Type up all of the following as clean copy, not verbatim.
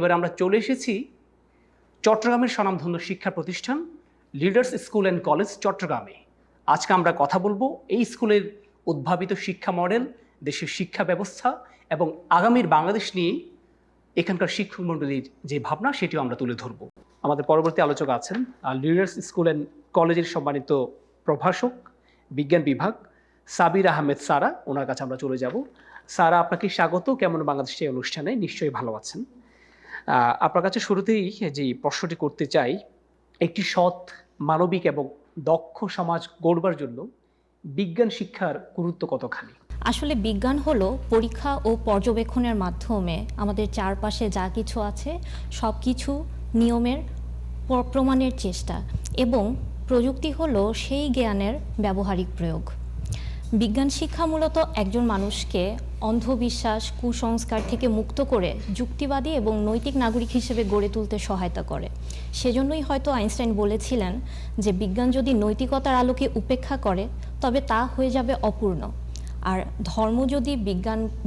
এবার আমরা চলে এসেছি চট্টগ্রামের স্বনামধন্য শিক্ষা প্রতিষ্ঠান লিডার্স স্কুল অ্যান্ড কলেজ চট্টগ্রামে। আজকে আমরা কথা বলবো এই স্কুলের উদ্ভাবিত শিক্ষা মডেল, দেশের শিক্ষা ব্যবস্থা এবং আগামীর বাংলাদেশ নিয়ে এখানকার শিক্ষক মণ্ডলীর যে ভাবনা সেটিও আমরা তুলে ধরবো। আমাদের পরবর্তী আলোচক আছেন লিডার্স স্কুল অ্যান্ড কলেজের সম্মানিত প্রভাষক বিজ্ঞান বিভাগ সাবির আহমেদ সারা, ওনার কাছে আমরা চলে যাব। সারা, আপনাকে স্বাগত। কেমন বাংলাদেশ এই অনুষ্ঠানে? নিশ্চয়ই ভালো আছেন। আপনার কাছে শুরুতেই যে প্রশ্নটি করতে চাই, একটি সৎ, মানবিক এবং দক্ষ সমাজ গড়বার জন্য বিজ্ঞান শিক্ষার গুরুত্ব কতখানি? আসলে বিজ্ঞান হলো পরীক্ষা ও পর্যবেক্ষণের মাধ্যমে আমাদের চারপাশে যা কিছু আছে সব কিছু নিয়মের প্রমাণের চেষ্টা, এবং প্রযুক্তি হলো সেই জ্ঞানের ব্যবহারিক প্রয়োগ। বিজ্ঞান শিক্ষা মূলত একজন মানুষকে অন্ধবিশ্বাস, কুসংস্কার থেকে মুক্ত করে যুক্তিবাদী এবং নৈতিক নাগরিক হিসেবে গড়ে তুলতে সহায়তা করে। সেজন্যই হয়তো আইনস্টাইন বলেছিলেন যে বিজ্ঞান যদি নৈতিকতার আলোকে উপেক্ষা করে তবে তা হয়ে যাবে অপূর্ণ, আর ধর্ম যদি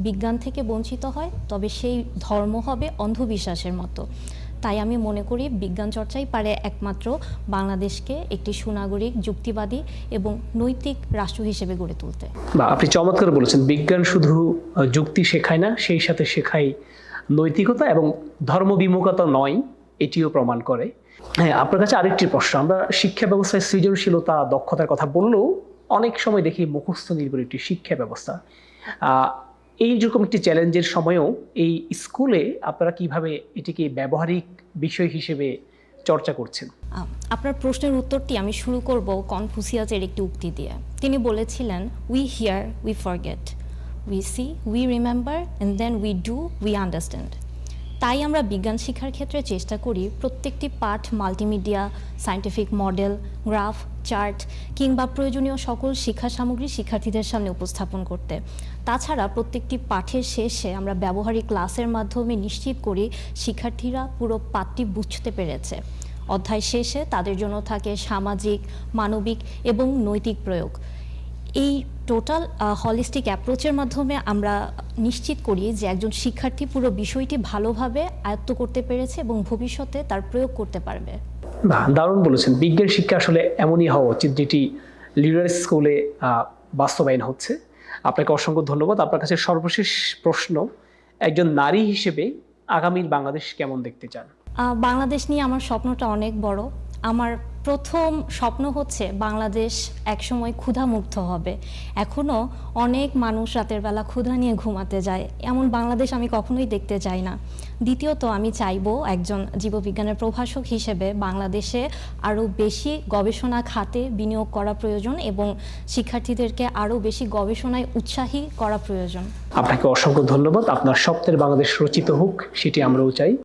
বিজ্ঞান থেকে বঞ্চিত হয় তবে সেই ধর্ম হবে অন্ধবিশ্বাসের মতো। তাই আমি মনে করি বিজ্ঞান চর্চাই পারে একমাত্র বাংলাদেশকে একটি সুনাগরিক, যুক্তিবাদী এবং নৈতিক রাষ্ট্র হিসেবে গড়ে তুলতে। আপনি চমৎকার বলেছেন, বিজ্ঞান শুধু যুক্তি শেখায় না, সেই সাথে শেখায় নৈতিকতা এবং ধর্মবিমুখতা নয়, এটিও প্রমাণ করে। হ্যাঁ, আপনার কাছে আরেকটি প্রশ্ন। আমরা শিক্ষা ব্যবস্থায় সৃজনশীলতা, দক্ষতার কথা বললেও অনেক সময় দেখি মুখস্থ নির্ভর একটি শিক্ষা ব্যবস্থা। এইরকম একটি চ্যালেঞ্জের সময়েও এই স্কুলে আপনারা কিভাবে এটিকে ব্যবহারিক বিষয় হিসেবে চর্চা করছেন? আপনার প্রশ্নের উত্তরটি আমি শুরু করব কনফুসিয়াসের একটি উক্তি দিয়ে। তিনি বলেছিলেন, we hear, we forget, we see, we remember, and then we do, we understand. তাই আমরা বিজ্ঞান শিক্ষার ক্ষেত্রে চেষ্টা করি প্রত্যেকটি পাঠ multimedia, scientific model, graph, chart কিংবা প্রয়োজনীয় সকল শিক্ষা সামগ্রী শিক্ষার্থীদের সামনে উপস্থাপন করতে। তাছাড়া প্রত্যেকটি পাঠের শেষে আমরা ব্যবহারিক ক্লাসের মাধ্যমে নিশ্চিত করি শিক্ষার্থীরা পুরো পাঠটি বুঝতে পেরেছে। অধ্যায় শেষে তাদের জন্য থাকে সামাজিক, মানবিক এবং নৈতিক প্রয়োগ। এই টোটাল হলিস্টিক অ্যাপ্রোচের মাধ্যমে আমরা নিশ্চিত করি যে একজন শিক্ষার্থী পুরো বিষয়টি ভালোভাবে আয়ত্ত করতে পেরেছে এবং ভবিষ্যতে তার প্রয়োগ করতে পারবে। দারুণ বলেছেন। বিজ্ঞান শিক্ষা আসলে এমনই হওয়া উচিত, যেটি লিডার্স স্কুলে বাস্তবায়ন হচ্ছে। আপনাকে অসংখ্য ধন্যবাদ। আপনার কাছে সর্বশেষ প্রশ্ন, একজন নারী হিসেবে আগামীর বাংলাদেশ কেমন দেখতে চান? বাংলাদেশ নিয়ে আমার স্বপ্নটা অনেক বড়। আমার প্রথম স্বপ্ন হচ্ছে বাংলাদেশ একসময় ক্ষুধামুক্ত হবে। এখনও অনেক মানুষ রাতের বেলা ক্ষুধা নিয়ে ঘুমাতে যায়, এমন বাংলাদেশ আমি কখনোই দেখতে চাই না। দ্বিতীয়ত, আমি চাইবো একজন জীববিজ্ঞানের প্রভাষক হিসেবে বাংলাদেশে আরও বেশি গবেষণা খাতে বিনিয়োগ করা প্রয়োজন এবং শিক্ষার্থীদেরকে আরও বেশি গবেষণায় উৎসাহী করা প্রয়োজন। আপনাকে অসংখ্য ধন্যবাদ। আপনার স্বপ্নের বাংলাদেশ রচিত হোক, সেটি আমরাও চাই।